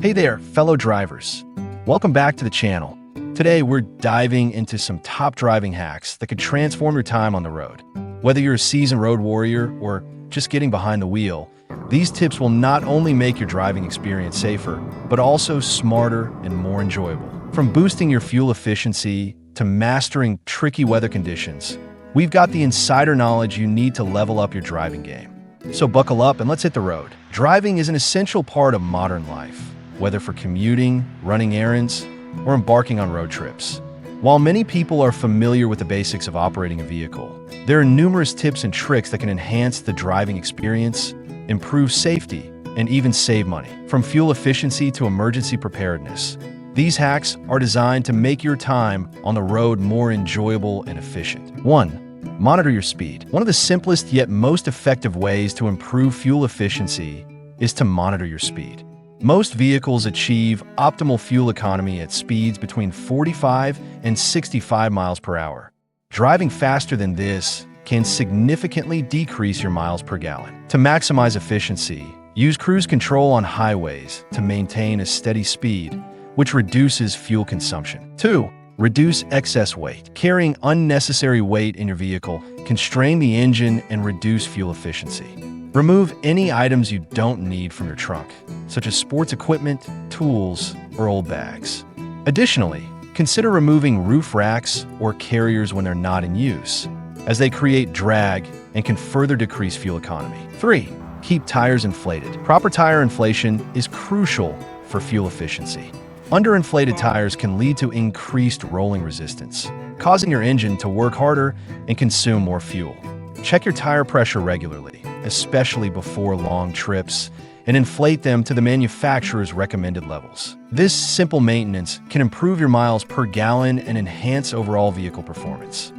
Hey there, fellow drivers. Welcome back to the channel. Today, we're diving into some top driving hacks that could transform your time on the road. Whether you're a seasoned road warrior or just getting behind the wheel, these tips will not only make your driving experience safer, but also smarter and more enjoyable. From boosting your fuel efficiency to mastering tricky weather conditions, we've got the insider knowledge you need to level up your driving game. So buckle up and let's hit the road. Driving is an essential part of modern life, whether for commuting, running errands, or embarking on road trips. While many people are familiar with the basics of operating a vehicle, there are numerous tips and tricks that can enhance the driving experience, improve safety, and even save money. From fuel efficiency to emergency preparedness, these hacks are designed to make your time on the road more enjoyable and efficient. 1. Monitor your speed. One of the simplest yet most effective ways to improve fuel efficiency is to monitor your speed. Most vehicles achieve optimal fuel economy at speeds between 45 and 65 miles per hour. Driving faster than this can significantly decrease your miles per gallon. To maximize efficiency, use cruise control on highways to maintain a steady speed, which reduces fuel consumption. 2. Reduce excess weight. Carrying unnecessary weight in your vehicle can strain the engine and reduce fuel efficiency. Remove any items you don't need from your trunk, such as sports equipment, tools, or old bags. Additionally, consider removing roof racks or carriers when they're not in use, as they create drag and can further decrease fuel economy. 3. Keep tires inflated. Proper tire inflation is crucial for fuel efficiency. Underinflated tires can lead to increased rolling resistance, causing your engine to work harder and consume more fuel. Check your tire pressure regularly, especially before long trips, and inflate them to the manufacturer's recommended levels. This simple maintenance can improve your miles per gallon and enhance overall vehicle performance.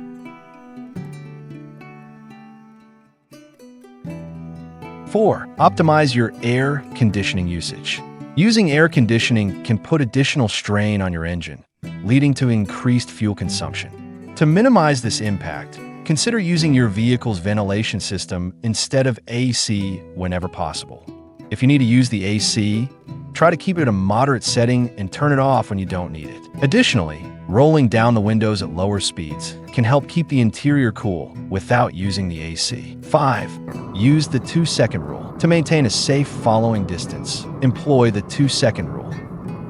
4. Optimize your air conditioning usage. Using air conditioning can put additional strain on your engine, leading to increased fuel consumption. To minimize this impact, consider using your vehicle's ventilation system instead of AC whenever possible. If you need to use the AC, try to keep it at a moderate setting and turn it off when you don't need it. Additionally, rolling down the windows at lower speeds can help keep the interior cool without using the AC. 5. Use the 2-second rule. To maintain a safe following distance, employ the 2-second rule.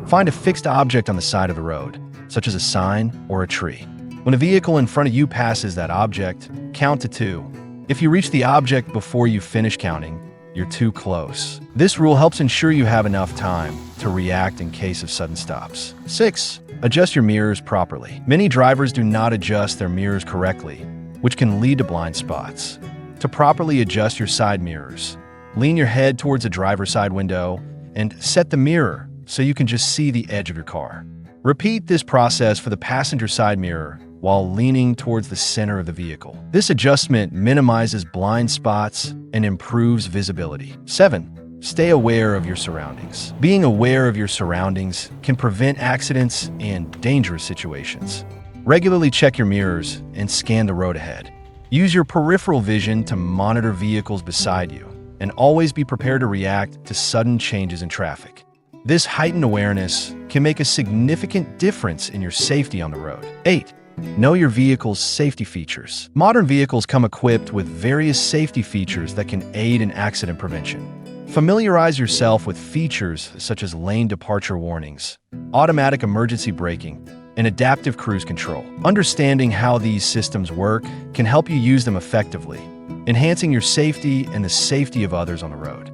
Find a fixed object on the side of the road, such as a sign or a tree. When a vehicle in front of you passes that object, count to 2. If you reach the object before you finish counting, you're too close. This rule helps ensure you have enough time to react in case of sudden stops. 6. Adjust your mirrors properly. Many drivers do not adjust their mirrors correctly, which can lead to blind spots. To properly adjust your side mirrors, lean your head towards the driver's side window and set the mirror so you can just see the edge of your car. Repeat this process for the passenger side mirror while leaning towards the center of the vehicle. This adjustment minimizes blind spots and improves visibility. 7. Stay aware of your surroundings. Being aware of your surroundings can prevent accidents and dangerous situations. Regularly check your mirrors and scan the road ahead. Use your peripheral vision to monitor vehicles beside you, and always be prepared to react to sudden changes in traffic. This heightened awareness can make a significant difference in your safety on the road. 8. Know your vehicle's safety features. Modern vehicles come equipped with various safety features that can aid in accident prevention. Familiarize yourself with features such as lane departure warnings, automatic emergency braking, and adaptive cruise control. Understanding how these systems work can help you use them effectively, enhancing your safety and the safety of others on the road.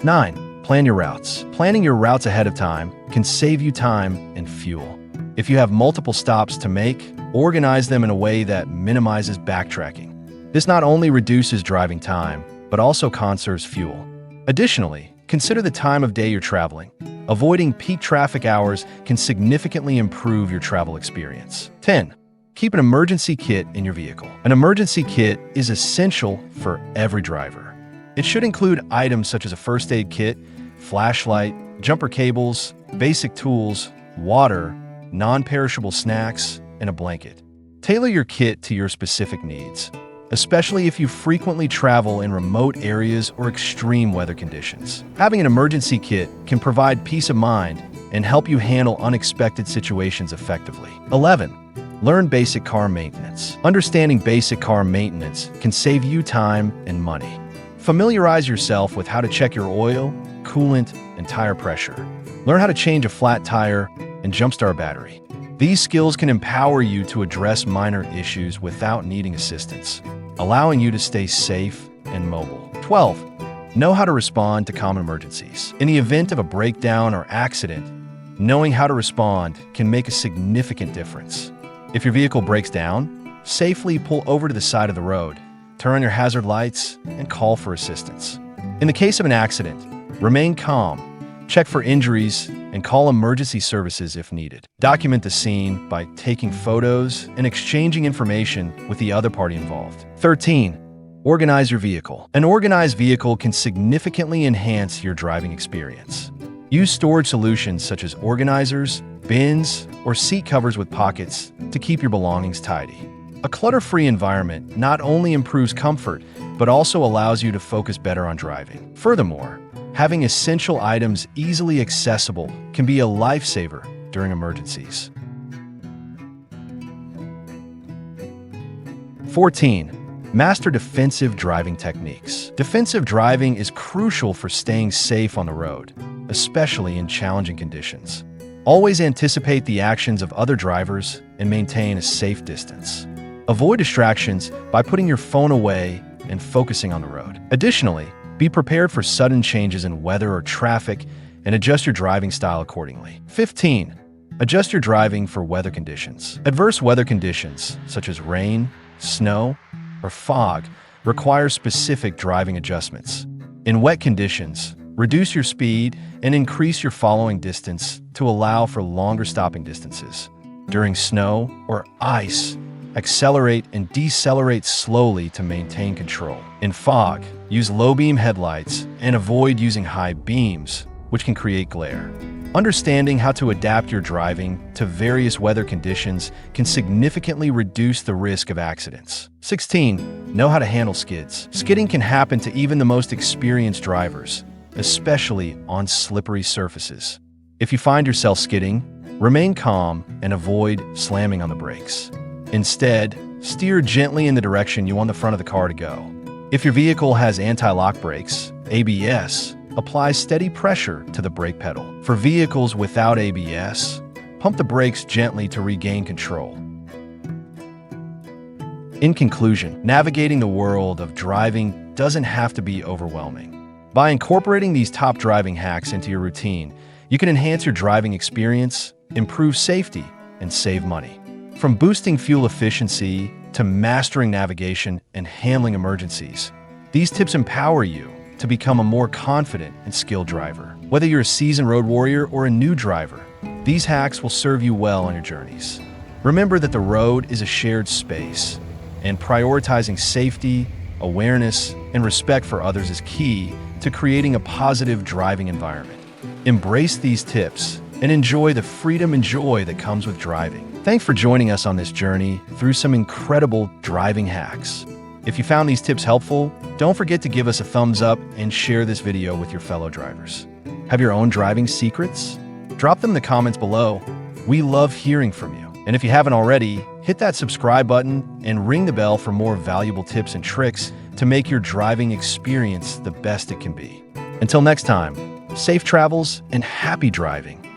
9. Plan your routes. Planning your routes ahead of time can save you time and fuel. If you have multiple stops to make, organize them in a way that minimizes backtracking. This not only reduces driving time, but also conserves fuel. Additionally, consider the time of day you're traveling. Avoiding peak traffic hours can significantly improve your travel experience. 10. Keep an emergency kit in your vehicle. An emergency kit is essential for every driver. It should include items such as a first aid kit, flashlight, jumper cables, basic tools, water, non-perishable snacks, and a blanket. Tailor your kit to your specific needs. especially if you frequently travel in remote areas or extreme weather conditions. Having an emergency kit can provide peace of mind and help you handle unexpected situations effectively. 11. Learn basic car maintenance. Understanding basic car maintenance can save you time and money. Familiarize yourself with how to check your oil, coolant, and tire pressure. Learn how to change a flat tire and jumpstart a battery. These skills can empower you to address minor issues without needing assistance, allowing you to stay safe and mobile. 12. Know how to respond to common emergencies. In the event of a breakdown or accident, knowing how to respond can make a significant difference. If your vehicle breaks down, safely pull over to the side of the road, turn on your hazard lights, and call for assistance. In the case of an accident, remain calm, check for injuries, and call emergency services if needed. Document the scene by taking photos and exchanging information with the other party involved. 13. Organize your vehicle. An organized vehicle can significantly enhance your driving experience. Use storage solutions such as organizers, bins, or seat covers with pockets to keep your belongings tidy. A clutter-free environment not only improves comfort, but also allows you to focus better on driving. Furthermore, having essential items easily accessible can be a lifesaver during emergencies. 14. Master defensive driving techniques. Defensive driving is crucial for staying safe on the road, especially in challenging conditions. Always anticipate the actions of other drivers and maintain a safe distance. Avoid distractions by putting your phone away and focusing on the road. Additionally, be prepared for sudden changes in weather or traffic and adjust your driving style accordingly. 15. Adjust your driving for weather conditions. Adverse weather conditions, such as rain, snow, or fog, require specific driving adjustments. In wet conditions, reduce your speed and increase your following distance to allow for longer stopping distances. During snow or ice, accelerate and decelerate slowly to maintain control. In fog, use low-beam headlights and avoid using high beams, which can create glare. Understanding how to adapt your driving to various weather conditions can significantly reduce the risk of accidents. 16. Know how to handle skids. Skidding can happen to even the most experienced drivers, especially on slippery surfaces. If you find yourself skidding, remain calm and avoid slamming on the brakes. Instead, steer gently in the direction you want the front of the car to go. If your vehicle has anti-lock brakes, ABS, apply steady pressure to the brake pedal. For vehicles without ABS, pump the brakes gently to regain control. In conclusion, navigating the world of driving doesn't have to be overwhelming. By incorporating these top driving hacks into your routine, you can enhance your driving experience, improve safety, and save money. From boosting fuel efficiency to mastering navigation and handling emergencies, these tips empower you to become a more confident and skilled driver. Whether you're a seasoned road warrior or a new driver, these hacks will serve you well on your journeys. Remember that the road is a shared space, and prioritizing safety, awareness, and respect for others is key to creating a positive driving environment. Embrace these tips and enjoy the freedom and joy that comes with driving. Thanks for joining us on this journey through some incredible driving hacks. If you found these tips helpful, don't forget to give us a thumbs up and share this video with your fellow drivers. Have your own driving secrets? Drop them in the comments below. We love hearing from you. And if you haven't already, hit that subscribe button and ring the bell for more valuable tips and tricks to make your driving experience the best it can be. Until next time, safe travels and happy driving.